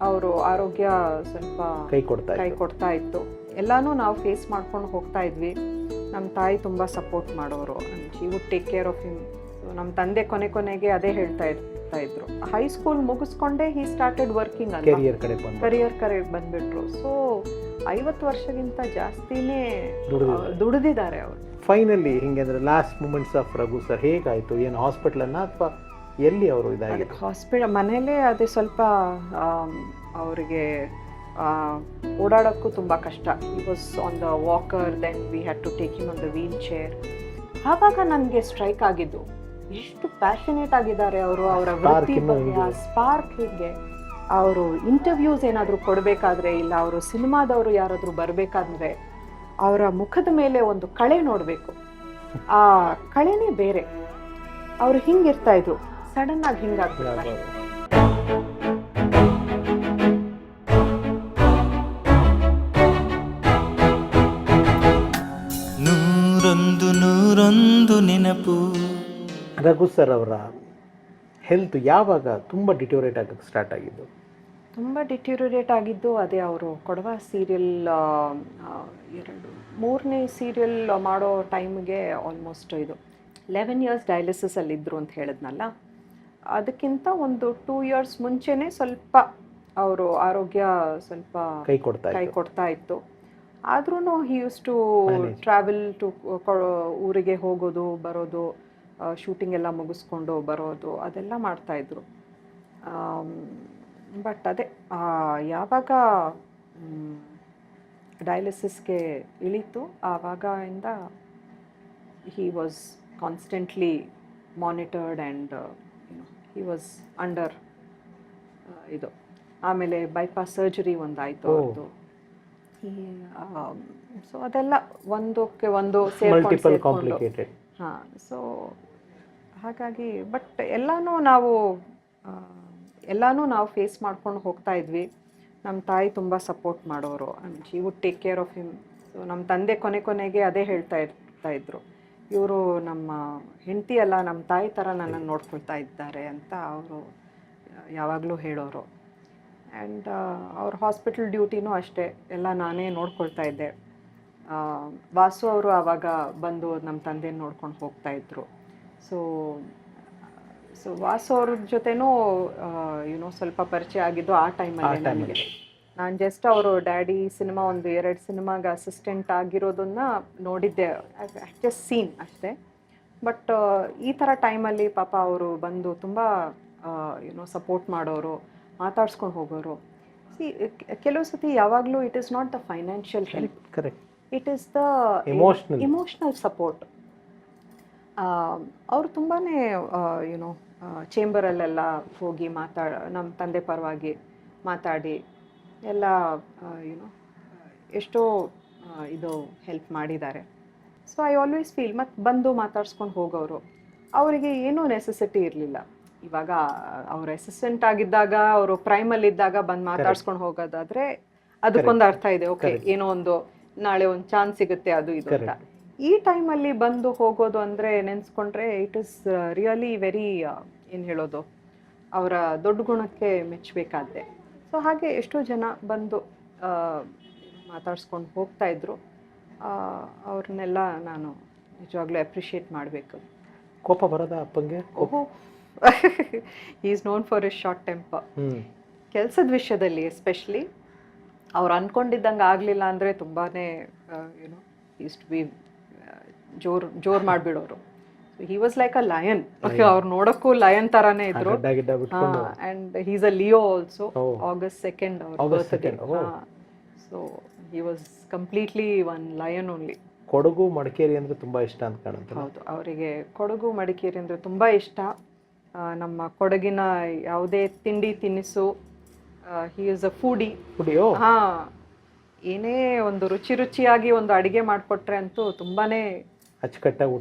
ಅವರು ಆರೋಗ್ಯ ಸ್ವಲ್ಪ ಕೈ ಕೊಡ್ತಾ ಇತ್ತು. ಎಲ್ಲನೂ ನಾವು ಫೇಸ್ ಮಾಡ್ಕೊಂಡು ಹೋಗ್ತಾ ಇದ್ವಿ. ನಮ್ಮ ತಾಯಿ ತುಂಬ ಸಪೋರ್ಟ್ ಮಾಡೋರು. She would take care of him. ನಮ್ಮ ತಂದೆ ಕೊನೆಗೆ ಅದೇ ಹೇಳ್ತಾ ಇದ್ರು. ಹೈಸ್ಕೂಲ್ ಮುಗಿಸ್ಕೊಂಡೇ ಹಿ ಸ್ಟಾರ್ಟೆಡ್ ವರ್ಕಿಂಗ್ ಅಂತ ಕರಿಯರ್ ಕಡೆ ಬಂದ್ಬಿಟ್ರು. ಸೊ 50 ವರ್ಷಕ್ಕಿಂತ ಜಾಸ್ತಿನೇ ದುಡಿದಿದ್ದಾರೆ ಅವರು. ಫೈನಲಿ ಹಿಂಗೆ ಅಂದ್ರೆ last moments of Raghu sir ಹೇಗಾಯ್ತು? ಏನು ಹಾಸ್ಪಿಟಲ್ ಅನ್ನ ಅಥವಾ ಎಲ್ಲಿ ಅವರು ಇದಾಗಿದ್ದು? ಹಾಸ್ಪಿಟಲ್ ಮನೇಲೇ. ಅದೇ ಸ್ವಲ್ಪ ಅವರಿಗೆ ಓಡಾಡೋಕ್ಕೂ ತುಂಬ ಕಷ್ಟ. He was on the walker, then we had to take him on the wheelchair. ಆವಾಗ ನನಗೆ ಸ್ಟ್ರೈಕ್ ಆಗಿದ್ದು, ಎಷ್ಟು ಪ್ಯಾಷನೇಟ್ ಆಗಿದ್ದಾರೆ ಅವರು, ಅವರ ವೃತ್ತಿ ಬಗ್ಗೆ ಆ ಸ್ಪಾರ್ಕ್. ಹೀಗೆ ಅವರು ಇಂಟರ್ವ್ಯೂಸ್ ಏನಾದರೂ ಕೊಡಬೇಕಾದ್ರೆ, ಇಲ್ಲ ಅವರು ಸಿನಿಮಾದವರು ಯಾರಾದರೂ ಬರಬೇಕಾದ್ರೆ ಅವರ ಮುಖದ ಮೇಲೆ ಒಂದು ಕಳೆ ನೋಡಬೇಕು. ಆ ಕಳೆನೇ ಬೇರೆ. ಅವರು ಹಿಂಗಿರ್ತಾ ಇದ್ರು, ಸಡನ್ ಆಗಿ ಹಿಂಗಾಗ್ಬಿಡ್ತಾರೆ. ನೂರೊಂದು ನೆನಪು. ರಘು ಸರ್ ಅವರ ಹೆಲ್ತ್ ಯಾವಾಗ ತುಂಬ ಡಿಟೋರೇಟ್ ಆಗಕ್ಕೆ ಸ್ಟಾರ್ಟ್ ಆಗಿದ್ದು? ತುಂಬ ಡಿಟೋರೇಟ್ ಆಗಿದ್ದು ಅದೇ ಅವರು ಕೊಡವ ಸೀರಿಯಲ್ 3ನೇ ಸೀರಿಯಲ್ ಮಾಡೋ ಟೈಮ್ಗೆ ಆಲ್ಮೋಸ್ಟ್ 11 years ಡಯಾಲಿಸಿಸಲ್ಲಿದ್ದರು ಅಂತ ಹೇಳಿದ್ನಲ್ಲ. ಅದಕ್ಕಿಂತ ಒಂದು 2 years ಮುಂಚೆನೇ ಸ್ವಲ್ಪ ಅವರು ಆರೋಗ್ಯ ಸ್ವಲ್ಪ ಕೈ ಕೊಡ್ತಾ ಇತ್ತು. ಆದ್ರೂ ಹಿ ಯೂಸ್ ಟು ಟ್ರಾವೆಲ್ ಟು ಊರಿಗೆ ಹೋಗೋದು ಬರೋದು, ಶೂಟಿಂಗ್ ಎಲ್ಲ ಮುಗಿಸ್ಕೊಂಡು ಬರೋದು, ಅದೆಲ್ಲ ಮಾಡ್ತಾಯಿದ್ರು. ಬಟ್ ಅದೇ ಯಾವಾಗ ಡಯಾಲಿಸಿಸ್ಗೆ ಇಳೀತು ಆವಾಗಿಂದ he was constantly monitored and he was under ಇದು. ಆಮೇಲೆ ಬೈಪಾಸ್ ಸರ್ಜರಿ ಒಂದಾಯಿತು ಅವ್ರದ್ದು. ಸೊ ಅದೆಲ್ಲ ಒಂದಕ್ಕೆ ಒಂದು ಸೇರ್ಕೊಂಡು ಹಾಂ. ಸೊ ಹಾಗಾಗಿ ಬಟ್ ಎಲ್ಲನೂ ನಾವು ಫೇಸ್ ಮಾಡ್ಕೊಂಡು ಹೋಗ್ತಾ ಇದ್ವಿ. ನಮ್ಮ ತಾಯಿ ತುಂಬ ಸಪೋರ್ಟ್ ಮಾಡೋರು. She would take care of him. So ನಮ್ಮ ತಂದೆ ಕೊನೆಗೆ ಅದೇ ಹೇಳ್ತಾ ಇದ್ರು, ಇವರು ನಮ್ಮ ಹೆಂಡತಿ ಅಲ್ಲ, ನಮ್ಮ ತಾಯಿ ಥರ ನನ್ನನ್ನು ನೋಡ್ಕೊಳ್ತಾ ಇದ್ದಾರೆ ಅಂತ ಅವರು ಯಾವಾಗಲೂ ಹೇಳೋರು. ಆ್ಯಂಡ್ ಅವ್ರ ಹಾಸ್ಪಿಟಲ್ ಡ್ಯೂಟಿನೂ ಅಷ್ಟೇ ಎಲ್ಲ ನಾನೇ ನೋಡ್ಕೊಳ್ತಾ ಇದ್ದೆ. ವಾಸು ಅವರು ಆವಾಗ ಬಂದು ನಮ್ಮ ತಂದೆನ ನೋಡ್ಕೊಂಡು ಹೋಗ್ತಾಯಿದ್ರು. ಸೊ ವಾಸು ಅವ್ರ ಜೊತೆನೂ ಸ್ವಲ್ಪ ಪರಿಚಯ ಆಗಿದ್ದು ಆ ಟೈಮಲ್ಲಿ ನನಗೆ. ನಾನು ಜಸ್ಟ್ ಅವರು ಡ್ಯಾಡಿ ಸಿನಿಮಾ 1-2 ಸಿನಿಮಾಗೆ ಅಸಿಸ್ಟೆಂಟ್ ಆಗಿರೋದನ್ನ ನೋಡಿದ್ದೆ, ಜಸ್ಟ್ ಸೀನ್ ಅಷ್ಟೇ. ಬಟ್ ಈ ಥರ ಟೈಮಲ್ಲಿ ಪಾಪ ಅವರು ಬಂದು ತುಂಬ ಸಪೋರ್ಟ್ ಮಾಡೋರು, ಮಾತಾಡ್ಸ್ಕೊಂಡು ಹೋಗೋರು. ಕೆಲವು ಸತಿ ಯಾವಾಗಲೂ it is not the financial help, correct, it is the emotional support. ಅವರು ತುಂಬಾ ಚೇಂಬರಲ್ಲೆಲ್ಲ ಹೋಗಿ ನಮ್ಮ ತಂದೆ ಪರವಾಗಿ ಮಾತಾಡಿ ಎಲ್ಲ ಎಷ್ಟೋ ಇದು ಹೆಲ್ಪ್ ಮಾಡಿದ್ದಾರೆ. ಸೊ ಐ ಆಲ್ವೇಸ್ ಫೀಲ್, ಮತ್ತು ಬಂದು ಮಾತಾಡ್ಸ್ಕೊಂಡು ಹೋಗೋರು. ಅವರಿಗೆ ಏನೂ ನೆಸೆಸಿಟಿ ಇರಲಿಲ್ಲ. ಇವಾಗ ಅವ್ರ ಅಸಿಸ್ಟೆಂಟ್ ಆಗಿದ್ದಾಗ, ಅವರು ಪ್ರೈಮಲ್ಲಿದ್ದಾಗ ಬಂದು ಮಾತಾಡ್ಸ್ಕೊಂಡು ಹೋಗೋದಾದರೆ ಅದಕ್ಕೊಂದು ಅರ್ಥ ಇದೆ. ಓಕೆ, ಏನೋ ಒಂದು ನಾಳೆ ಒಂದು ಚಾನ್ಸ್ ಸಿಗುತ್ತೆ ಅದು ಇದು ಅಂತ. ಈ ಟೈಮಲ್ಲಿ ಬಂದು ಹೋಗೋದು ಅಂದರೆ ನೆನೆಸ್ಕೊಂಡ್ರೆ ಇಟ್ ಈಸ್ ರಿಯಲಿ ವೆರಿ ಏನು ಹೇಳೋದು, ಅವರ ದೊಡ್ಡ ಗುಣಕ್ಕೆ ಮೆಚ್ಚಬೇಕಾದ್ದೆ. ಸೊ ಹಾಗೆ ಎಷ್ಟೋ ಜನ ಬಂದು ಮಾತಾಡ್ಸ್ಕೊಂಡು ಹೋಗ್ತಾಯಿದ್ರು. ಅವ್ರನ್ನೆಲ್ಲ ನಾನು ನಿಜವಾಗ್ಲೂ ಅಪ್ರಿಷಿಯೇಟ್ ಮಾಡಬೇಕು. ಕೋಪ ಬರೋದ ಅಪ್ಪಂಗೆ? ಓಹೋ, he is known for is short temper. ಕೆಲಸದ ವಿಷಯದಲ್ಲಿ ಎಸ್ಪೆಷಲಿ ಅವ್ರು ಅಂದ್ಕೊಂಡಿದ್ದಂಗೆ ಆಗಲಿಲ್ಲ ಅಂದರೆ ತುಂಬಾ ಈಸ್ ಟು ಬಿ ಜೋರು ಮಾಡಿಬಿಡೋರು. He was like a lion. ಅವ್ರು ನೋಡೋಕ್ಕೂ ಲಯನ್ ಥರನೇ ಇದ್ರು. And he is a Leo also. August 2nd ಅವ್ರ birthday. So he was completely one lion only. Kodagu Madikeri ಅಂದರೆ ತುಂಬ ಇಷ್ಟ ಅಂತ ಕಾಣುತ್ತೆ. ಹೌದು, ಅವರಿಗೆ ಕೊಡಗು ಮಡಿಕೇರಿ ಅಂದರೆ ತುಂಬ ಇಷ್ಟ. ನಮ್ಮ ಕೊಡಗಿನ ಯಾವುದೇ ತಿಂಡಿ ತಿನಿಸು, ಹಿ ಈಸ್ ಅ ಫುಡಿ. ಹಾಂ, ಏನೇ ಒಂದು ರುಚಿಯಾಗಿ ಒಂದು ಅಡುಗೆ ಮಾಡಿಕೊಟ್ರೆ ಅಂತೂ ತುಂಬಾ ಅಚ್ಚುಕಟ್ಟಾಗಿ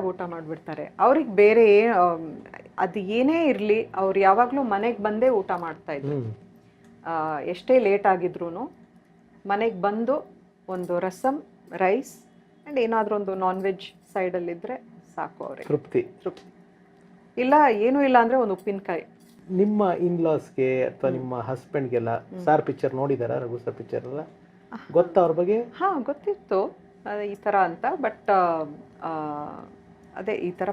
ಊಟ ಮಾಡಿಬಿಡ್ತಾರೆ. ಅವ್ರಿಗೆ ಬೇರೆ ಅದು ಏನೇ ಇರಲಿ, ಅವ್ರು ಯಾವಾಗಲೂ ಮನೆಗೆ ಬಂದೇ ಊಟ ಮಾಡ್ತಾಯಿದ್ರು. ಎಷ್ಟೇ ಲೇಟ್ ಆಗಿದ್ರು ಮನೆಗೆ ಬಂದು ಒಂದು ರಸಮ್, ರೈಸ್ ಆ್ಯಂಡ್ ಏನಾದರೂ ಒಂದು ನಾನ್ ವೆಜ್ ಸೈಡಲ್ಲಿದ್ದರೆ ಸಾಕು ಅವ್ರಿಗೆ, ತೃಪ್ತಿ. ಇಲ್ಲ ಏನೂ ಇಲ್ಲ ಅಂದರೆ ಒಂದು ಉಪ್ಪಿನಕಾಯಿ ನಿಮ್ಮ ಇನ್ಲಾಸ್ಗೆ ಅಥವಾ ನಿಮ್ಮ ಹಸ್ಬೆಂಡ್ಗೆಲ್ಲ ಸಾರ್ ಪಿಕ್ಚರ್ ನೋಡಿದಾರಾ? ರಘು ಸರ್ ಪಿಕ್ಚರ್ ಎಲ್ಲ ಗೊತ್ತಾ ಅವ್ರ ಬಗ್ಗೆ? ಹಾಂ, ಗೊತ್ತಿತ್ತು ಈ ಥರ ಅಂತ. ಬಟ್ ಅದೇ ಈ ಥರ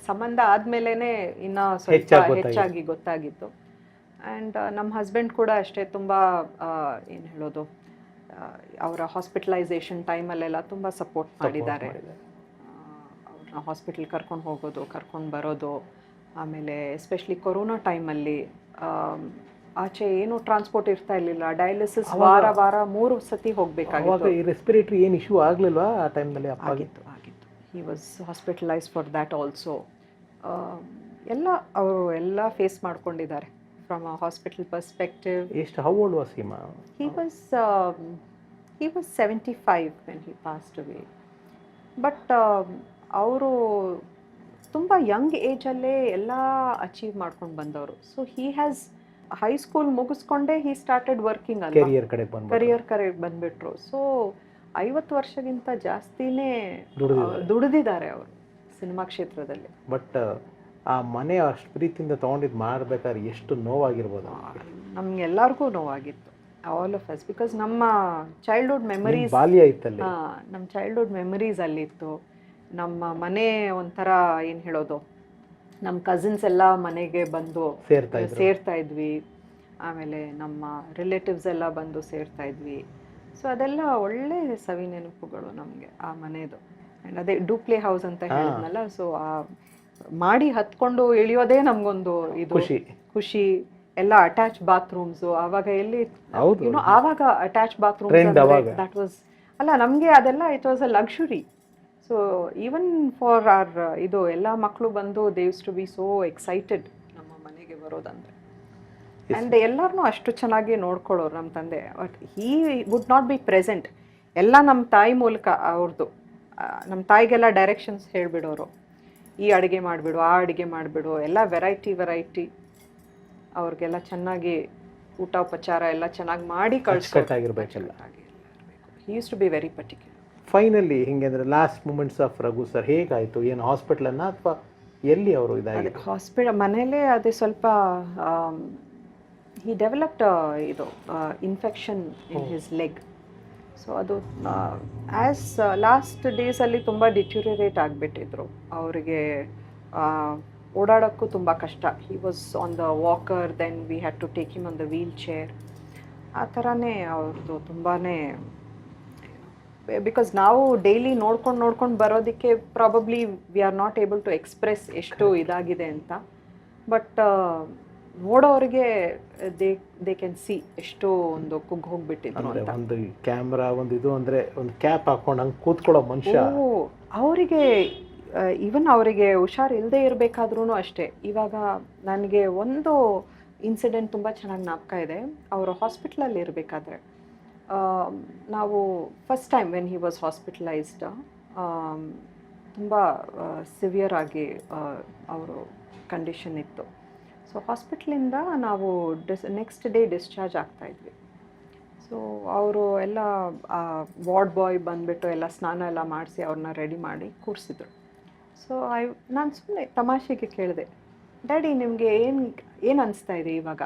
ಸಂಬಂಧ ಆದಮೇಲೆ ಇನ್ನೂ ಸ್ವಲ್ಪ ಹೆಚ್ಚಾಗಿ ಗೊತ್ತಾಗಿತ್ತು. ಆ್ಯಂಡ್ ನಮ್ಮ ಹಸ್ಬೆಂಡ್ ಕೂಡ ಅಷ್ಟೇ, ತುಂಬ ಏನು ಹೇಳೋದು, ಅವರ ಹಾಸ್ಪಿಟಲೈಸೇಷನ್ ಟೈಮಲ್ಲೆಲ್ಲ ತುಂಬ ಸಪೋರ್ಟ್ ಮಾಡಿದ್ದಾರೆ. ಅವ್ರನ್ನ ಹಾಸ್ಪಿಟಲ್ ಕರ್ಕೊಂಡು ಹೋಗೋದು, ಕರ್ಕೊಂಡು ಬರೋದು. ಆಮೇಲೆ ಎಸ್ಪೆಷಲಿ ಕೊರೋನಾ ಟೈಮಲ್ಲಿ ಆಚೆ ಏನು ಟ್ರಾನ್ಸ್ಪೋರ್ಟ್ ಇರ್ತಾ ಇರಲಿಲ್ಲ. ಡಯಾಲಿಸಿಸ್ ವಾರ 3 ಸತಿ ಹೋಗಬೇಕಾಗಿತ್ತು. ಈ ರೆಸ್ಪಿರೇಟರಿ ಏನು ಇಶ್ಯೂ ಆಗಲಿಲ್ವಾ ಆ ಟೈಮ್ನಲ್ಲಿ? ಆಗಿತ್ತು. He was hospitalise for that also. ಎಲ್ಲ ಅವರು ಎಲ್ಲ ಫೇಸ್ ಮಾಡ್ಕೊಂಡಿದ್ದಾರೆ ಫ್ರಮ್ ಅ ಹಾಸ್ಪಿಟಲ್ ಪರ್ಸ್ಪೆಕ್ಟಿವ್. ಎಷ್ಟು how old was him? He was 75 when he passed away. But ಅವರು ತುಂಬ ಯಂಗ್ ಏಜಲ್ಲೇ ಎಲ್ಲ ಅಚೀವ್ ಮಾಡ್ಕೊಂಡು ಬಂದವರು. ಸೊ ಹಿ ಹ್ಯಾಸ್ ಹೈಸ್ಕೂಲ್ ಮುಗಿಸ್ಕೊಂಡೇ ಹಿ ಸ್ಟಾರ್ಟೆಡ್ ವರ್ಕಿಂಗ್ ಅಲ್ಲ, ಕರಿಯರ್ ಕಡೆಗೆ ಬಂದ್ಬಿಟ್ರು. ಸೊ 50 ವರ್ಷಕ್ಕಿಂತ ಜಾಸ್ತಿನೇ ದುಡಿದಿದ್ದಾರೆ ಅವರು ಸಿನಿಮಾ ಕ್ಷೇತ್ರದಲ್ಲಿ. ಬಟ್ ಆ ಮನೆ ಅಷ್ಟು ಪ್ರೀತಿಯಿಂದ ತೊಗೊಂಡಿದ್ದು ಮಾಡಬೇಕಾದ್ರೆ ಎಷ್ಟು ನೋವಾಗಿರ್ಬೋದು? ನಮ್ಗೆಲ್ಲರಿಗೂ ನೋವಾಗಿತ್ತು, ಆಲ್ ಆಫ್ ಅಸ್, ಬಿಕಾಸ್ ನಮ್ಮ ಚೈಲ್ಡ್ಹುಡ್ ಮೆಮರೀಸ್, ಬಾಲ್ಯ ಇತ್ತಲ್ಲಿ. ನಮ್ಮ ಚೈಲ್ಡ್ಹುಡ್ ಮೆಮರೀಸ್ ಅಲ್ಲಿತ್ತು. ನಮ್ಮ ಮನೆ ಒಂಥರ ಏನು ಹೇಳೋದು, ನಮ್ಮ ಕಸಿನ್ಸ್ ಎಲ್ಲ ಮನೆಗೆ ಬಂದು ಸೇರ್ತಾ ಇದ್ವಿ. ಆಮೇಲೆ ನಮ್ಮ ರಿಲೇಟಿವ್ಸ್ ಎಲ್ಲ ಬಂದು ಸೇರ್ತಾ ಇದ್ವಿ. ಸೊ ಅದೆಲ್ಲ ಒಳ್ಳೆ ಸವಿ ನೆನಪುಗಳು ನಮಗೆ ಆ ಮನೆದು. ಆ್ಯಂಡ್ ಅದೇ ಡೂಪ್ಲೆ ಹೌಸ್ ಅಂತ ಹೇಳಿದ್ನಲ್ಲ, ಸೊ ಆ ಮಾಡಿ ಹತ್ಕೊಂಡು ಇಳಿಯೋದೇ ನಮಗೊಂದು ಇದು ಖುಷಿ. ಎಲ್ಲ ಅಟ್ಯಾಚ್ ಬಾತ್ರೂಮ್ಸು ಆವಾಗ ಎಲ್ಲಿ ಆವಾಗ ಅಟ್ಯಾಚ್ ಬಾತ್ರೂಮ್ಸ್ ದಟ್ ವಾಸ್ ಅಲ್ಲ ನಮಗೆ ಅದೆಲ್ಲ it was a luxury. So even for our ಇದು ಎಲ್ಲ ಮಕ್ಕಳು ಬಂದು they used to be so excited ನಮ್ಮ ಮನೆಗೆ ಬರೋದಂದ್ರೆ. ಆ್ಯಂಡ್ ಎಲ್ಲರನ್ನೂ ಅಷ್ಟು ಚೆನ್ನಾಗಿ ನೋಡ್ಕೊಳ್ಳೋರು ನಮ್ಮ ತಂದೆ. But he would not be present. ಎಲ್ಲ ನಮ್ಮ ತಾಯಿ ಮೂಲಕ ಅವ್ರದ್ದು, ನಮ್ಮ ತಾಯಿಗೆಲ್ಲ ಡೈರೆಕ್ಷನ್ಸ್ ಹೇಳಿಬಿಡೋರು. ಈ ಅಡುಗೆ ಮಾಡಿಬಿಡು, ಆ ಅಡುಗೆ ಮಾಡಿಬಿಡು, ಎಲ್ಲ ವೆರೈಟಿ ಅವ್ರಿಗೆಲ್ಲ ಚೆನ್ನಾಗಿ ಊಟ ಉಪಚಾರ ಎಲ್ಲ ಚೆನ್ನಾಗಿ ಮಾಡಿ ಕಳ್ಸಿಕೊಟ್ಟಾಗಿರ್ಬೇಕಲ್ಲ. He used to be very particular. Finally ಹಿಂಗೆ ಅಂದರೆ last moments of Raghu sir ಹೇಗಾಯಿತು? ಏನು ಹಾಸ್ಪಿಟ್ಲನ್ನ ಅಥವಾ ಎಲ್ಲಿ ಅವರು ಇದಾಗಿ? ಹಾಸ್ಪಿಟಲ್ ಮನೇಲೇ ಅದೇ ಸ್ವಲ್ಪ ಹಿ ಡೆವಲಪ್ಡ್ ಇದು infection in his leg. So ಅದು ಆ್ಯಸ್ ಲಾಸ್ಟ್ ಡೇಸಲ್ಲಿ ತುಂಬ ಡಿಟ್ಯೂರಿಯರೇಟ್ ಆಗಿಬಿಟ್ಟಿದ್ರು. ಅವರಿಗೆ ಓಡಾಡೋಕ್ಕೂ ತುಂಬ ಕಷ್ಟ. He was on the walker, then we had to take him on the wheelchair. ಆ ಥರನೇ ಅವ್ರದ್ದು ತುಂಬಾ, ಬಿಕಾಸ್ ನಾವು ಡೈಲಿ ನೋಡ್ಕೊಂಡು ಬರೋದಕ್ಕೆ probably we are not able to express ಎಷ್ಟು ಇದಾಗಿದೆ ಅಂತ. ಬಟ್ ನೋಡೋರಿಗೆ ದೇ ಕ್ಯಾನ್ ಸಿ ಎಷ್ಟು ಒಂದು ಕುಗ್ಗಿ ಹೋಗ್ಬಿಟ್ಟಿದ್ರು ಅಂತ. ಒಂದು ಕ್ಯಾಮ್ರಾ ಒಂದು ಇದು ಅಂದರೆ ಒಂದು ಕ್ಯಾಪ್ ಹಾಕೊಂಡು ಹಂಗೆ ಕೂತ್ಕೊಳ್ಳೋ ಮನುಷ್ಯ. ಅವರಿಗೆ ಈವನ್ ಅವರಿಗೆ ಹುಷಾರು ಇಲ್ಲದೆ ಇರಬೇಕಾದ್ರೂ ಅಷ್ಟೇ. ಇವಾಗ ನನಗೆ ಒಂದು ಇನ್ಸಿಡೆಂಟ್ ತುಂಬ ಚೆನ್ನಾಗಿ ಜ್ಞಾಪಕ ಇದೆ. ಅವರು ಹಾಸ್ಪಿಟ್ಲಲ್ಲಿ ಇರಬೇಕಾದ್ರೆ ನಾವು first time when he was hospitalised, ತುಂಬ ಸಿವಿಯರ್ ಆಗಿ ಅವರು ಕಂಡೀಷನ್ ಇತ್ತು. ಸೊ ಹಾಸ್ಪಿಟ್ಲಿಂದ ನಾವು ನೆಕ್ಸ್ಟ್ ಡೇ ಡಿಸ್ಚಾರ್ಜ್ ಆಗ್ತಾಯಿದ್ವಿ. ಸೊ ಅವರು ಎಲ್ಲ ವಾರ್ಡ್ ಬಾಯ್ ಬಂದುಬಿಟ್ಟು ಎಲ್ಲ ಸ್ನಾನ ಎಲ್ಲ ಮಾಡಿಸಿ ಅವ್ರನ್ನ ರೆಡಿ ಮಾಡಿ ಕೂರಿಸಿದ್ರು. ಸೊ ನಾನು ಸುಮ್ಮನೆ ತಮಾಷೆಗೆ ಕೇಳಿದೆ, ಡ್ಯಾಡಿ ನಿಮಗೆ ಏನು ಅನಿಸ್ತಾ ಇದೆ ಇವಾಗ?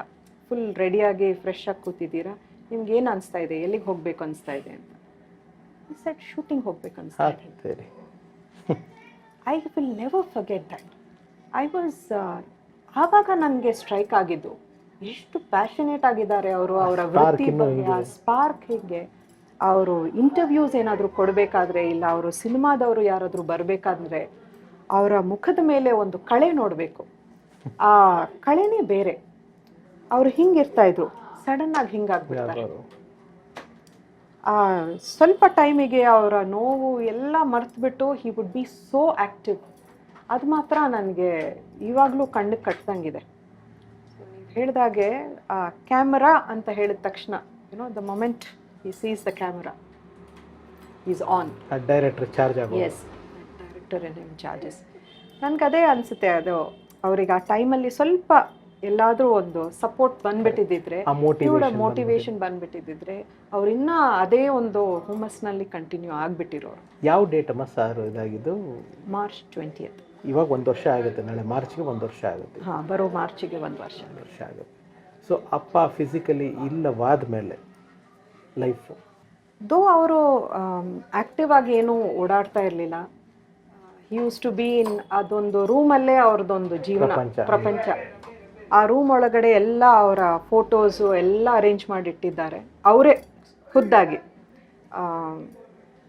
ಫುಲ್ ರೆಡಿಯಾಗಿ ಫ್ರೆಶ್ ಆಗಿ ಕೂತಿದ್ದೀರಾ, ನಿಮ್ಗೆ ಏನು ಅನಿಸ್ತಾ ಇದೆ? ಎಲ್ಲಿಗೆ ಹೋಗಬೇಕು ಅನಿಸ್ತಾ ಇದೆ ಅಂತ. ಈ ಸೈಡ್ ಶೂಟಿಂಗ್ ಹೋಗ್ಬೇಕು ಅನಿಸ್ತಾ ಇದೆ. I will never forget that. ಆವಾಗ ನನಗೆ ಸ್ಟ್ರೈಕ್ ಆಗಿದ್ದು, ಎಷ್ಟು ಪ್ಯಾಷನೇಟ್ ಆಗಿದ್ದಾರೆ ಅವರು ಅವರ ವೃತ್ತಿ ಬಗ್ಗೆ. ಆ ಸ್ಪಾರ್ಕ್ ಹೀಗೆ ಅವರು ಇಂಟರ್ವ್ಯೂಸ್ ಏನಾದರೂ ಕೊಡಬೇಕಾದ್ರೆ, ಇಲ್ಲ ಅವರು ಸಿನಿಮಾದವರು ಯಾರಾದರೂ ಬರಬೇಕಾದ್ರೆ ಅವರ ಮುಖದ ಮೇಲೆ ಒಂದು ಕಳೆ ನೋಡಬೇಕು. ಆ ಕಳೆನೇ ಬೇರೆ. ಅವರು ಹಿಂಗಿರ್ತಾಯಿದ್ರು, ಸಡನ್ನಾಗಿ ಹಿಂಗಾಗ್ಬಿಡ್ತಾರೆ. ಸ್ವಲ್ಪ ಟೈಮಿಗೆ ಅವರ ನೋವು ಎಲ್ಲ ಮರೆತುಬಿಟ್ಟು he would be so active. ಅದು ಮಾತ್ರ ನನಗೆ ಇವಾಗಲೂ ಕಣ್ಣಿಗೆ ಕಟ್ಟದಂಗಿದೆ. ನೀವು ಹೇಳಿದಾಗೆ ಆ ಕ್ಯಾಮರಾ ಅಂತ ಹೇಳಿದ ತಕ್ಷಣ the moment he sees the camera is on, director charge ಆಗೋದು. Yes, director in charges. ನನಗದೇ ಅನಿಸುತ್ತೆ, ಅದು ಅವರಿಗೆ ಆ ಟೈಮಲ್ಲಿ ಸ್ವಲ್ಪ ಎಲ್ಲಾದರೂ ಒಂದು ಸಪೋರ್ಟ್ ಬಂದ್ಬಿಟ್ಟಿದ್ದಿದ್ರೆ, ಮೋಟಿವೇಶನ್ ಬಂದ್ಬಿಟ್ಟಿದ್ದಿದ್ರೆ ಅವ್ರು ಇನ್ನೂ ಅದೇ ಒಂದು ಹುಮ್ಮಸ್ನಲ್ಲಿ ಕಂಟಿನ್ಯೂ ಆಗಿಬಿಟ್ಟಿರೋರು. ಯಾವ ಡೇಟ್ ಅಮ್ಮ ಸರ್ ಇದಾಗಿದ್ದು? March 20th. ಇವಾಗ 1 ವರ್ಷ ಆಗುತ್ತೆ, ನಾಳೆ ಮಾರ್ಚ್ಗೆ 1 ವರ್ಷ ಆಗುತ್ತೆ. ಹಾಂ, ಬರೋ ಮಾರ್ಚಿಗೆ 1 ವರ್ಷ. 1 ವರ್ಷ ಆಗುತ್ತೆ. ಸೊ ಅಪ್ಪ ಫಿಸಿಕಲಿ ಇಲ್ಲವಾದ ಮೇಲೆ ಲೈಫು ದೋ ಅವರು ಆ್ಯಕ್ಟಿವ್ ಆಗಿ ಏನೂ ಓಡಾಡ್ತಾ ಇರಲಿಲ್ಲ. ಯೂಸ್ ಟು ಬಿ ಇನ್ ಅದೊಂದು ರೂಮಲ್ಲೇ ಅವ್ರದ್ದೊಂದು ಜೀವನ ಪ್ರಪಂಚ. ಆ ರೂಮ್ ಒಳಗಡೆ ಎಲ್ಲ ಅವರ ಫೋಟೋಸು ಎಲ್ಲ ಅರೇಂಜ್ ಮಾಡಿಟ್ಟಿದ್ದಾರೆ ಅವರೇ ಖುದ್ದಾಗಿ.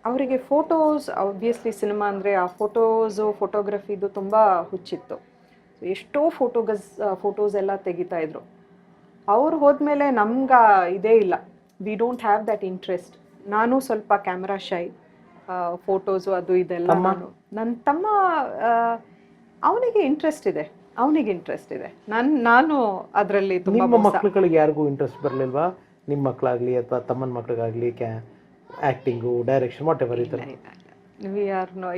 ಅವರಿಗೆ ಫೋಟೋಸ್, ಆಬ್ವಿಯಸ್ಲಿ ಸಿನಿಮಾ ಅಂದರೆ ಆ ಫೋಟೋಗ್ರಫಿದು ತುಂಬ ಹುಚ್ಚಿತ್ತು. ಎಷ್ಟೋ ಫೋಟೋಸ್ ಎಲ್ಲ ತೆಗಿತಾಯಿದ್ರು. ಅವ್ರು ಹೋದ್ಮೇಲೆ ನಮ್ಗೆ ಇದೇ ಇಲ್ಲ, we don't have that interest. ನಾನು ಸ್ವಲ್ಪ ಕ್ಯಾಮ್ರಾ ಶೈ, ಫೋಟೋಸು ಅದು ಇದೆಲ್ಲ. ನನ್ನ ತಮ್ಮ ಅವನಿಗೆ ಇಂಟ್ರೆಸ್ಟ್ ಇದೆ. ನಾನು ಅದರಲ್ಲಿ ತುಂಬ. ನಿಮ್ಮ ಮಕ್ಕಳುಗಳಿಗೆ ಯಾರಿಗೂ ಇಂಟ್ರೆಸ್ಟ್ ಬರಲಿಲ್ವಾ? ನಿಮ್ಮ ಮಕ್ಕಳಾಗಲಿ ಅಥವಾ ತಮ್ಮನ ಮಕ್ಕಳಿಗಾಗಲಿ ಆ್ಯಕ್ಟಿಂಗು, ಡೈರೆಕ್ಷನ್, ವಾಟ್ ಎವರ್ ಇತ್ತು?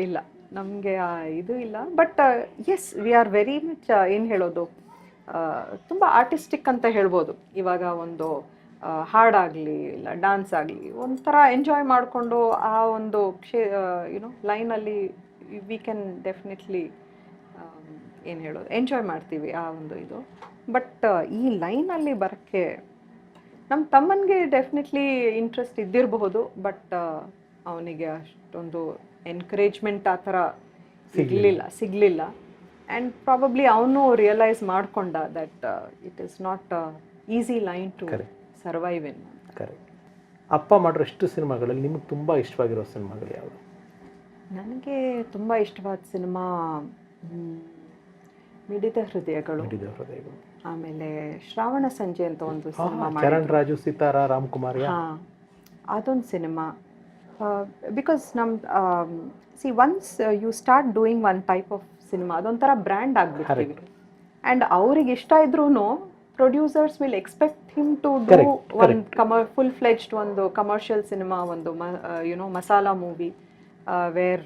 ಇಲ್ಲ, ನಮಗೆ ಇದು ಇಲ್ಲ. But yes, we are very much ಏನು ಹೇಳೋದು, ತುಂಬ ಆರ್ಟಿಸ್ಟಿಕ್ ಅಂತ ಹೇಳ್ಬೋದು. ಇವಾಗ ಒಂದು ಹಾಡಾಗಲಿ ಇಲ್ಲ ಡ್ಯಾನ್ಸ್ ಆಗಲಿ ಒಂಥರ ಎಂಜಾಯ್ ಮಾಡಿಕೊಂಡು ಆ ಒಂದು ಲೈನಲ್ಲಿ ವಿ ಕ್ಯಾನ್ ಡೆಫಿನೆಟ್ಲಿ ಏನು ಹೇಳೋದು, ಎಂಜಾಯ್ ಮಾಡ್ತೀವಿ ಆ ಒಂದು ಇದು. ಬಟ್ ಈ ಲೈನಲ್ಲಿ ಬರೋಕ್ಕೆ ನಮ್ಮ ತಮ್ಮನಿಗೆ ಡೆಫಿನೆಟ್ಲಿ ಇಂಟ್ರೆಸ್ಟ್ ಇದ್ದಿರಬಹುದು. ಬಟ್ ಅವನಿಗೆ ಅಷ್ಟೊಂದು ಎನ್ಕರೇಜ್ಮೆಂಟ್ ಆ ಥರ ಸಿಗಲಿಲ್ಲ. ಆ್ಯಂಡ್ ಪ್ರಾಬಬ್ಲಿ ಅವನು ರಿಯಲೈಸ್ ಮಾಡಿಕೊಂಡ that it is not easy line to survive in. Correct. ಅಪ್ಪ ಮಾಡಿರೋ ಎಷ್ಟು ಸಿನಿಮಾಗಳಲ್ಲಿ ನಿಮಗೆ ತುಂಬ ಇಷ್ಟವಾಗಿರೋ ಸಿನಿಮಾಗಳು ಯಾವುದು? ನನಗೆ ತುಂಬ ಇಷ್ಟವಾದ ಸಿನಿಮಾ ಮಿಡಿದ ಹೃದಯಗಳು, ಆಮೇಲೆ ಶ್ರಾವಣ ಸಂಜೆ ಅಂತ ಒಂದು ಸಿನಿಮಾ, ಚರಣ್ ರಾಜು, ಸಿತಾರಾ, ರಾಮ್ಕುಮಾರ್. ಅದೊಂದು cinema. Because once you start doing one type of cinema, ಅದೊಂಥರ ಬ್ರ್ಯಾಂಡ್ ಆಗಿಬಿಡ್ತೀವಿ. ಆ್ಯಂಡ್ ಅವ್ರಿಗೆ ಇಷ್ಟ ಇದ್ರೂ producers will expect him to do ಒಂದು ಫುಲ್ ಫ್ಲೆಜ್ಡ್ ಒಂದು ಕಮರ್ಷಿಯಲ್ ಸಿನಿಮಾ, ಒಂದು masala movie where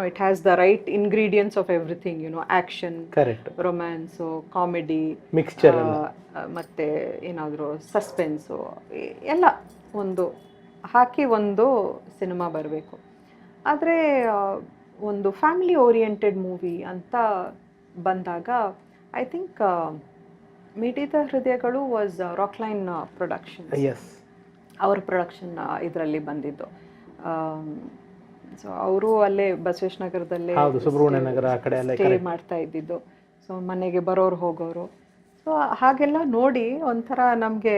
it has the right ingredients of everything, action, correct, romance, comedy, mixture, ಮತ್ತೆ ಏನಾದರೂ ಸಸ್ಪೆನ್ಸು ಎಲ್ಲ ಒಂದು ಹಾಕಿ ಒಂದು ಸಿನಿಮಾ ಬರಬೇಕು. ಆದರೆ ಒಂದು ಫ್ಯಾಮಿಲಿ ಓರಿಯೆಂಟೆಡ್ ಮೂವಿ ಅಂತ ಬಂದಾಗ ಐ ಥಿಂಕ್ ಮಿಡಿದ ಹೃದಯಗಳು ವಾಸ್ ರಾಕ್ಲೈನ್ ಪ್ರೊಡಕ್ಷನ್. ಅವ್ರ ಪ್ರೊಡಕ್ಷನ್ ಇದರಲ್ಲಿ ಬಂದಿದ್ದು. ಸೊ ಅವರು ಅಲ್ಲೇ ಬಸವೇಶ್ವರ ನಗರದಲ್ಲೇ ಸುಬ್ರಹ್ಮಣ್ಯ ನಗರ ಆ ಕಡೆ ಸ್ಟೇ ಮಾಡ್ತಾ ಇದ್ದಿದ್ದು. ಸೊ ಮನೆಗೆ ಬರೋರು ಹೋಗೋರು. ಸೊ ಹಾಗೆಲ್ಲ ನೋಡಿ ಒಂಥರ ನಮಗೆ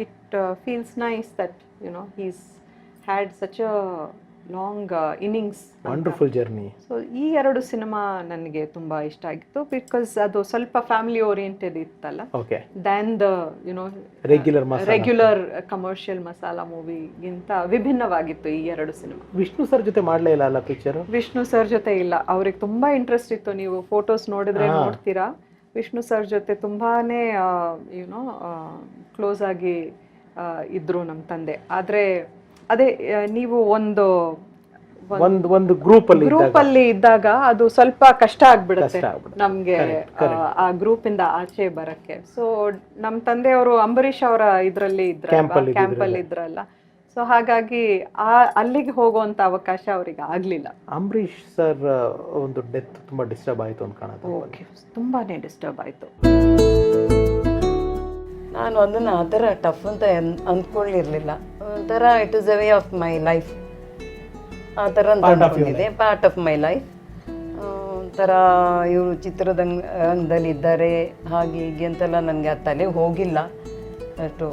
it feels nice that he's had such a long innings, wonderful journey. So ಈ 2 ಸಿನಿಮಾ ನನಗೆ ತುಂಬ ಇಷ್ಟ ಆಗಿತ್ತು. ಬಿಕಾಸ್ ಅದು ಸ್ವಲ್ಪ ಫ್ಯಾಮಿಲಿ ಓರಿಯೆಂಟೆಡ್ ಇತ್ತಲ್ಲ, than the regular commercial masala ಮೂವಿಗಿಂತ ವಿಭಿನ್ನವಾಗಿತ್ತು ಈ 2 ಸಿನಿಮಾ. ವಿಷ್ಣು ಸರ್ ಜೊತೆ ಮಾಡಲೇ ಇಲ್ಲ ಅಲ್ಲ ಪಿಕ್ಚರ್? ವಿಷ್ಣು ಸರ್ ಜೊತೆ ಇಲ್ಲ. ಅವ್ರಿಗೆ ತುಂಬಾ ಇಂಟ್ರೆಸ್ಟ್ ಇತ್ತು. ನೀವು ಫೋಟೋಸ್ ನೋಡಿದ್ರೆ ನೋಡ್ತೀರಾ, ವಿಷ್ಣು ಸರ್ ಜೊತೆ ತುಂಬಾನೇ ಕ್ಲೋಸ್ ಆಗಿ ಇದ್ರು ನಮ್ಮ ತಂದೆ. ಆದರೆ ಅದೇ ನೀವು ಒಂದು ಗ್ರೂಪ್ ಅಲ್ಲಿ ಇದ್ದಾಗ ಅದು ಸ್ವಲ್ಪ ಕಷ್ಟ ಆಗ್ಬಿಡುತ್ತೆ ನಮ್ಗೆ ಆ ಗ್ರೂಪ್ ಇಂದ ಆಚೆ ಬರಕ್ಕೆ. ಸೊ ನಮ್ಮ ತಂದೆಯವರು ಅಂಬರೀಷ್ ಅವರ ಇದ್ರಲ್ಲಿ ಕ್ಯಾಂಪಲ್ಲಿ ಇದ್ರಲ್ಲ, ಸೊ ಹಾಗಾಗಿ ಅಲ್ಲಿಗೆ ಹೋಗುವಂತ ಅವಕಾಶ ಅವರಿಗೆ ಆಗ್ಲಿಲ್ಲ. ಅಂಬರೀಷ್ ಸರ್ ಒಂದು ಡೆತ್ ತುಂಬಾ ಡಿಸ್ಟರ್ಬ್ ಆಯ್ತು ಅಂತ ಕಾಣುತ್ತೆ. ಓಕೆ, ತುಂಬಾನೇ ಡಿಸ್ಟರ್ಬ್ ಆಯ್ತು. ನಾನು ಅದನ್ನು ಆ ಥರ ಟಫ್ ಅಂತ ಅಂದ್ಕೊಳ್ಳಿರಲಿಲ್ಲ. ಒಂಥರ it is a way of my life, ಆ ಥರ ಅಂತ ಅಂದ್ಕೊಂಡಿದ್ದೆ. Part of my life. ಒಂಥರ ಇವರು ಚಿತ್ರರಂಗದಲ್ಲಿದ್ದಾರೆ ಹಾಗೆ ಹೀಗೆ ಅಂತೆಲ್ಲ ನನಗೆ ಆ ತಲೆ ಹೋಗಿಲ್ಲ ಅಷ್ಟು.